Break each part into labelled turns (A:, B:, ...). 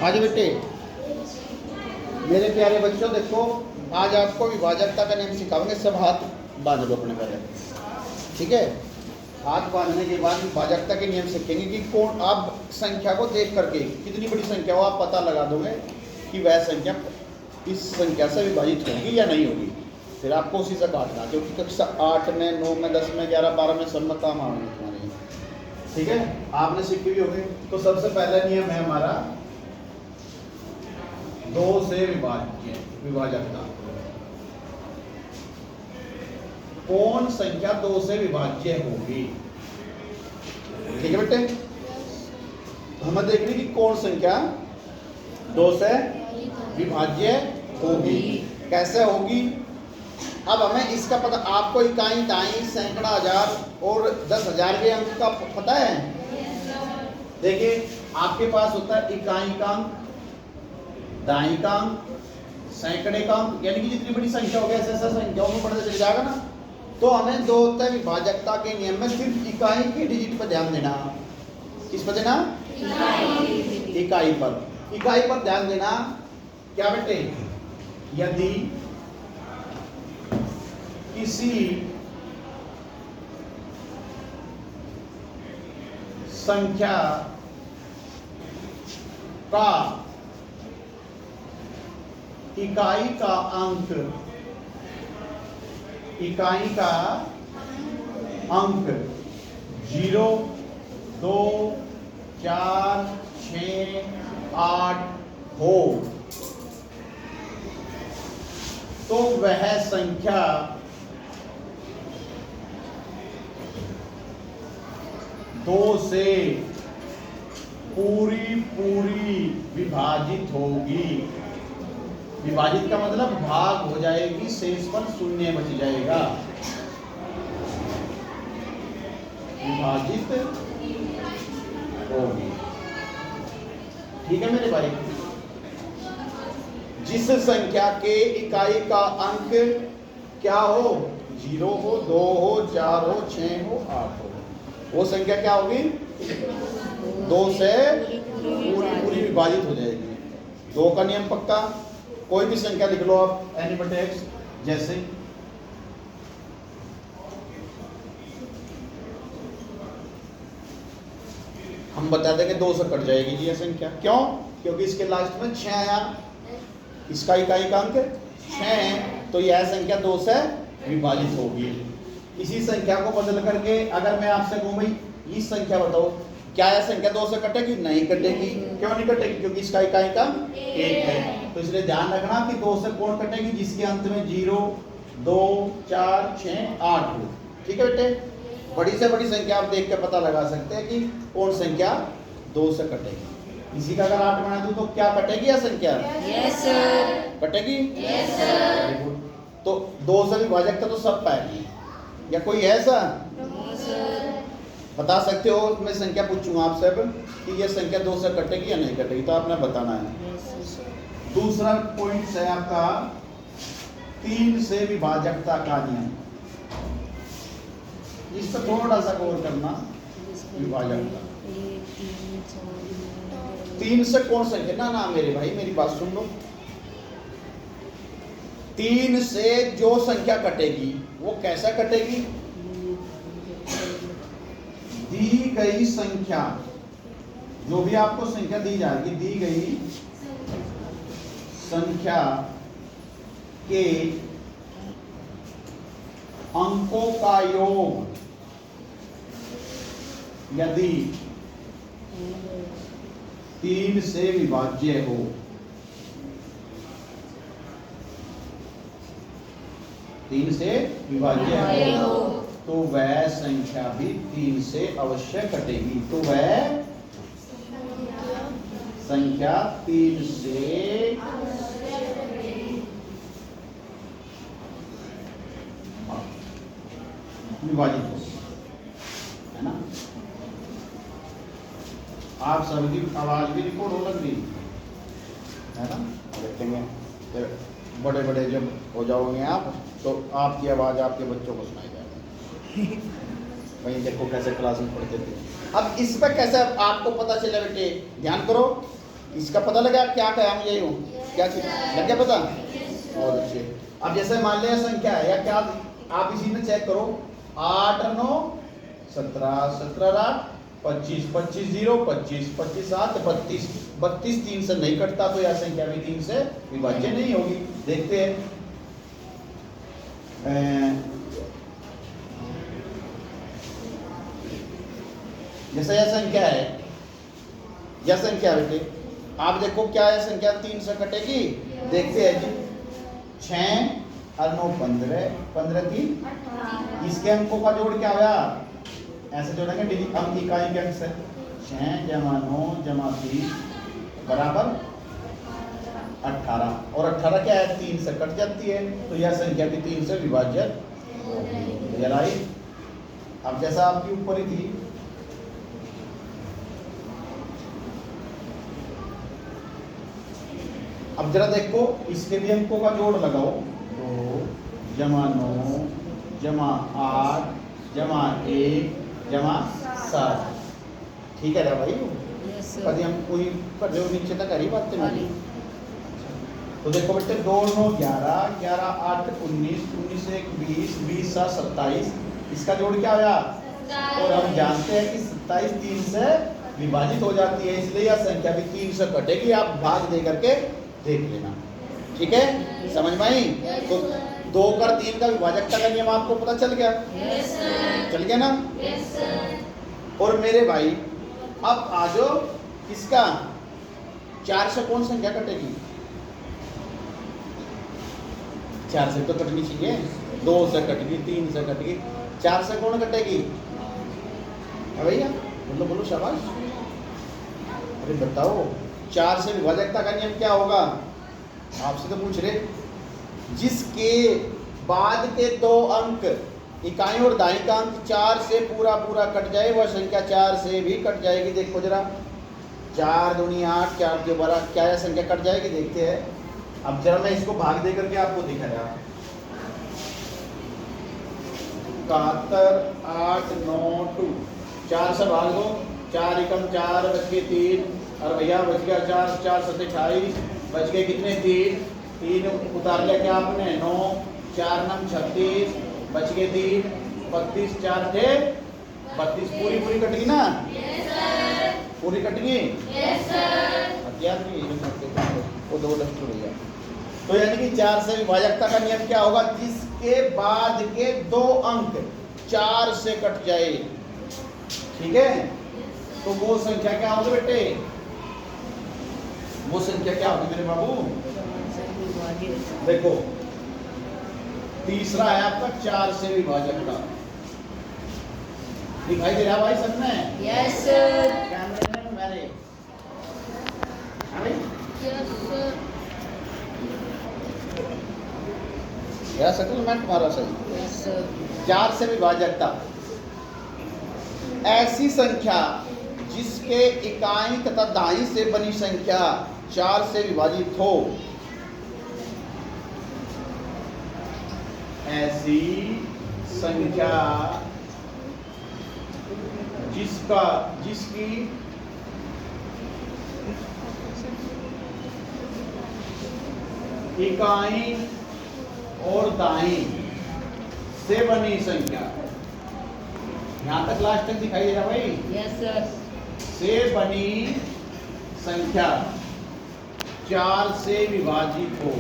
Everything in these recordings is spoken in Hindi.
A: आज बेटे मेरे प्यारे बच्चों देखो, आज आपको विभाजकता का नियम सिखाएंगे। सब हाथ बांध लो अपने पहले, ठीक है। हाथ बांधने के बाद विभाजकता के नियम सीखेंगे कि कौन आप संख्या को देख करके कितनी बड़ी संख्या हो आप पता लगा दोगे कि वह संख्या इस संख्या से विभाजित होगी या नहीं होगी। फिर आपको उसी से काटना, क्योंकि कक्षा 8 में 9 में 10 में 11 12 में सब में काम आएंगे तुम्हारे, ठीक है। आपने सीखी भी होगी। तो सबसे पहला नियम है हमारा 2 से विभाजकता। कौन संख्या 2 से विभाज्य होगी, ठीक है बेटे। हमें देखनी कि कौन संख्या 2 से विभाज्य होगी, कैसे होगी। अब हमें इसका पता, आपको इकाई दाई सैकड़ा हजार और 10,000 के अंक का पता है। देखिए आपके पास होता है इकाई का अंक, दाई का अंक, सैकड़े का अंक, यानी कि जितनी बड़ी संख्या होगी ऐसे ऐसे संख्याओं में पता चल जाएगा ना। तो हमें 2 तय विभाजकता के नियम में सिर्फ इकाई की डिजिट पर ध्यान देना। किस पर देना? इकाई पर। इकाई पर ध्यान देना। क्या बेटे, यदि किसी संख्या का इकाई का अंक 0, 2, 4, 6, 8 हो तो वह संख्या दो से पूरी विभाजित होगी। विभाजित का मतलब भाग हो जाएगी, शेष पर शून्य बच जाएगा। विभाजित होगी, ठीक है मेरे भाई। जिस संख्या के इकाई का अंक क्या हो, 0 हो, 2 हो, 4 हो, 6 हो, 8 हो, वो संख्या क्या होगी? 2 से पूरी विभाजित हो जाएगी। 2 का नियम पक्का। कोई भी संख्या लिख लो आप, n/x, जैसे हम बता दें कि 2 से कट जाएगी जी ये संख्या। क्यों? क्योंकि इसके लास्ट में 6 आया, इसका इकाई का अंक 6 है, तो यह संख्या 2 से विभाजित होगी। इसी संख्या को बदल करके अगर मैं आपसे कहूं भाई इस संख्या बताओ, क्या यह संख्या 2 से कटेगी? नहीं कटेगी। क्यों नहीं कटेगी? क्योंकि इसका इकाई का 1 है। तो इसलिए ध्यान रखना कि 2 से कौन कटेगी? जिसके अंत में 0, 2, 4, 6, 8 हो, ठीक है बेटे। बड़ी से बड़ी संख्या आप देख के पता लगा सकते हैं कि कौन संख्या 2 से कटेगी। इसी का अगर 8 बना दूं तो क्या कटेगी यह संख्या?
B: Yes sir.
A: कटेगी?
B: Yes sir.
A: तो 2 से विभाजकता तो सब पाएगी, या कोई है ऐसा?
B: No sir.
A: बता सकते हो? मैं संख्या पूछूंगा आप सब कि यह संख्या 2 से कटेगी या नहीं कटेगी, तो आपने बताना है। दूसरा पॉइंट है आपका 3 से विभाजकता का नियम। इस पर थोड़ा सा गौर करना। विभाजकता 3 से कौन संख्या, ना मेरे भाई मेरी बात सुन लो। 3 से जो संख्या कटेगी वो कैसा कटेगी? दी गई संख्या, जो भी आपको संख्या दी जाएगी, दी गई संख्या के अंकों का योग यदि 3 से विभाज्य हो, तीन से विभाज्य हो तो वह संख्या भी 3 से अवश्य कटेगी। तो वह संख्या 3 से विभाजित हो, है ना। आप सबकी आवाज भी रिकॉर्ड हो लग रही है ना। देखेंगे बड़े बड़े जब हो जाओगे आप तो आपकी आवाज आपके बच्चों को सुनाई जाएगी। वहीं देखो कैसे क्लास में पढ़ते थे। अब इस पर कैसे आपको पता चला बेटे, ध्यान करो। इसका पता लगा क्या कहा मुझे यूँ क्या चीज लग गया पता? बहुत अच्छे। अब जैसे मान लिया संख्या है या क्या, आप इसी में चेक करो। 8 और 9 17, 17 और 8 25, 25 0 25, 25 7 32, 32 3 से नहीं कटता तो यह संख्या भी 3 से विभाज्य नहीं होगी। देखते हैं जैसे यह संख्या है, यह संख्या बेटे आप देखो क्या है, संख्या 3 से कटेगी। देखते हैं जी 6 और 9 15, 15 3 इसके अंकों का जोड़ क्या होगा? ऐसे जोड़ेंगे डिजिट अंक इकाई के अंक से। 6 जमा 9 जमा 3 बराबर 18 और 18 क्या है? 3 से कट जाती है तो यह संख्या भी 3 से विभाज्य होगी। अब जैसा आपकी ऊपर ही थी अब जरा देखो इसके भी अंकों का जोड़ लगाओ। 2 जमा 9 जमा 8 जमा 1 जमा 7 ठीक है ना भाई?
B: Yes sir.
A: कभी हम कोई कर रहे हो नीचे तक करी बात नहीं। तो देखो बेटे 2 9 11 11 8 19 19 1 20 20 7 27 इसका जोड़ क्या होगा? और हम जानते हैं कि 27 3 से विभाजित हो जाती है इसलिए यह संख्या भी 3 से कटेगी। आप भाग दे करके देख लेना ठीक है? समझ में आई? तो 2 कर 3 का विभाजकता का नियम आपको पता चल गया?
B: Yes sir.
A: चल गया ना?
B: Yes sir.
A: और मेरे भाई अब आ जाओ किसका 4 से कौन संख्या कटेगी? 4 से तो कटनी चाहिए, 2 से कटेगी 3 से कटेगी, 4 से कौन कटेगी? भैया बोलो बोलो शाबाश। अरे बताओ 4 से विभाजकता का नियम क्या होगा? आपसे तो पूछ रहे। जिसके बाद के 2 अंक इकाई और दाई का अंक 4 से पूरा पूरा कट जाए वह संख्या 4 से भी कट जाएगी। देखो जरा 4 दूनी 8 4 के 12 क्या यह संख्या कट जाएगी? देखते हैं। अब जरा मैं इसको भाग दे करके आपको दिखा रहा। 71 8 9 2 4 से भाग दो। 4 एकम 4 बच के 3 और भैया बच गया 4 4 7 28 बच गए कितने? 3 उतार लिया क्या आपने? 9 4 9 36 बच गए 3 32 4 थे 32 पूरी पूरी कट गई ना?
B: Yes sir.
A: पूरी कट गई?
B: Yes sir.
A: हथियार भी वो 2 डस्ट हो गया। तो यानी कि 4 से विभाजकता का नियम क्या होगा? जिसके बाद के 2 अंक 4 से कट जाए ठीक है तो वो संख्या क्या होगी बेटे? वो संख्या क्या होगी मेरे बाबू? देखो तीसरा है आपका 4 से विभाजकता। दिखाई दे रहा भाई सब में?
B: Yes sir.
A: कैमरे में मेरे भाई
B: यस सर।
A: यह सेटलमेंट तुम्हारा सही।
B: Yes sir.
A: 4 से विभाजकता ऐसी संख्या जिसके इकाई तथा दाई से बनी संख्या 4 से विभाजित हो। ऐसी संख्या जिसकी इकाई और दाई से बनी संख्या। यहां तक लास्ट तक दिखाई दे रहा भाई?
B: Yes sir.
A: से बनी संख्या 4 से विभाजित हो।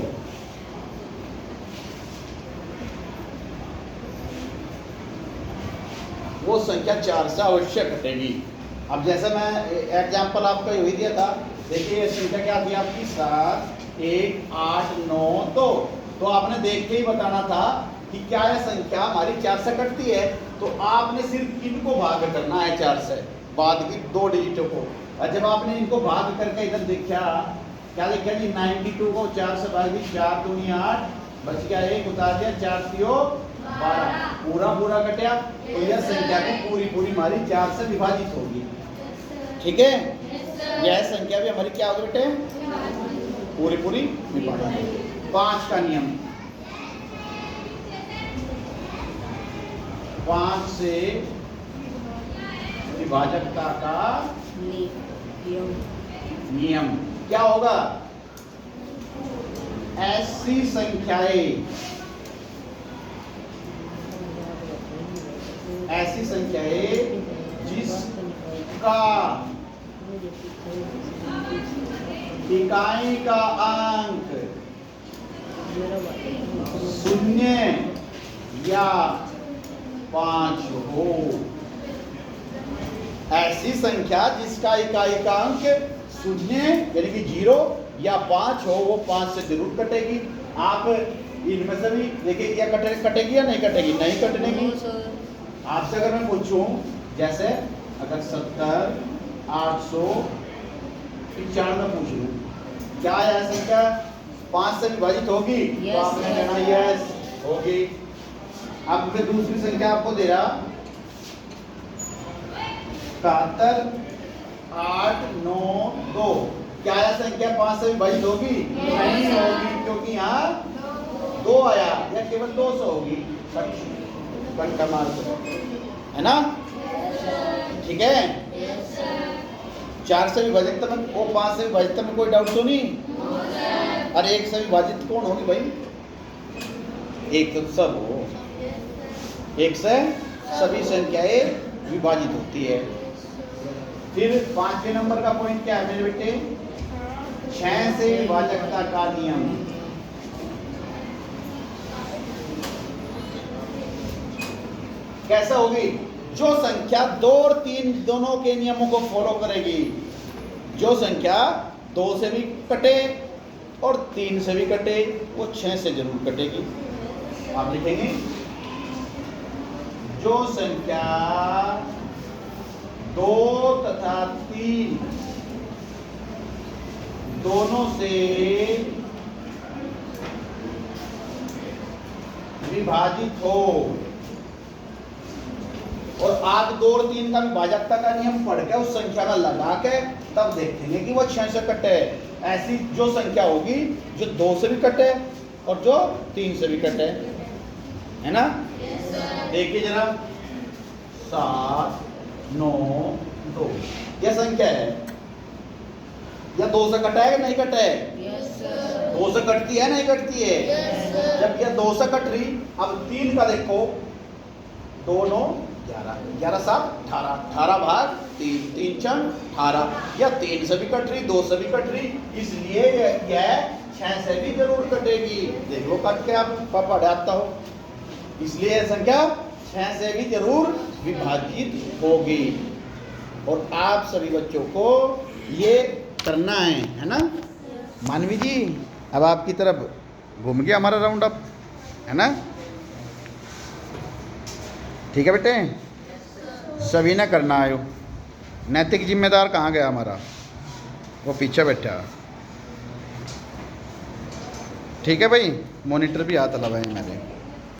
A: वो संख्या 4 से अवश्य कटेगी। अब जैसे मैं एग्जाम्पल आपका यही दिया था। देखिए ये संख्या क्या थी आपकी? 7 1 8 9 2। तो आपने देख के ही बताना था कि क्या यह संख्या हमारी 4 से कटती है। तो आपने सिर्फ इनको भाग करना है 4 से, बाद की 2 डिजिटों को। और जब आपने इनको भाग करके इधर देखा क्या देखा जी? 92 को 4 से भाग दी, 4 दूनी 8 बच गया 1 उतार दिया 4 3 12 पूरा पूरा कटा। तो यह संख्या की पूरी पूरी हमारी 4 से विभाजित होगी। ठीक है? यह संख्या भी हमारी क्या होगी बेटे? पूरी पूरी विभाजित। 5 का नियम 5 से विभाजकता का नियम। क्या होगा? ऐसी संख्याएं, ऐसी संख्याएं जिसका इकाई का अंक 0 या 5 हो। ऐसी संख्या जिसका इकाई का अंक 0 यानी कि 0 या 5 हो, वो 5 से जरूर कटेगी। आप इनमें से भी देखिए, क्या कटेगी या नहीं कटेगी? नहीं कटने की। आपसे अगर मैं पूछूं, जैसे अगर 70 895 पूछ लूं, क्या यह संख्या 5 से विभाजित होगी? तो आपने कहना यस होगी। अब मैं दूसरी संख्या आपको दे रहा, 71 892, क्या यह संख्या 5 से विभाजित होगी? नहीं होगी, क्योंकि यहाँ 2 आया, या केवल 200 होगी। कट का मार है ना? ठीक है। 4 से विभाजित में वो 5 से विभाजित में कोई डाउट तो नहीं? और 1 से विभाजित कौन होगी भाई? 1 तो सब हो, 1 से सभी संख्याएं विभाजित होती है। फिर 5वें नंबर का पॉइंट क्या है मेरे बेटे? 6 से विभाजकता का नियम। कैसा होगी? जो संख्या 2 और 3 दोनों के नियमों को फॉलो करेगी, जो संख्या 2 से भी कटे और 3 से भी कटे, वो 6 से जरूर कटेगी। आप लिखेंगे, जो संख्या 2 तथा 3 दोनों से विभाजित हो, और आप 2 और 3 का विभाजकता का नियम पढ़ के उस संख्या में लगा के तब देखेंगे कि वो 6 से कटे। ऐसी जो संख्या होगी जो 2 से भी कटे और जो 3 से भी कटे, है ना? देखिए जरा, 7 9 2 यह संख्या है, या 2 से कटा है कि नहीं कटा है? 2 से कटती है नहीं कटती है? जब यह 2 से कट रही, अब 3 का देखो, 2 9 11, 11 7 18, 18 भाग 3, 3 4 18, या 3 से भी कट रही, 2 से भी कट रही, इसलिए यह 6 से भी जरूर कटेगी। देख लो कट के आप पढ़ाता हो, इसलिए यह संख्या 6 से भी जरूर विभाजित होगी। और आप सभी बच्चों को ये करना है ना? मानवी जी, अब आपकी तरफ घूम गया हमारा राउंड अप, है ना? ठीक है बेटे, सभी ने करना है। नैतिक जिम्मेदार कहाँ गया हमारा? वो पीछे बैठा। ठीक है भाई, मॉनिटर भी हाथ लगाए मैंने।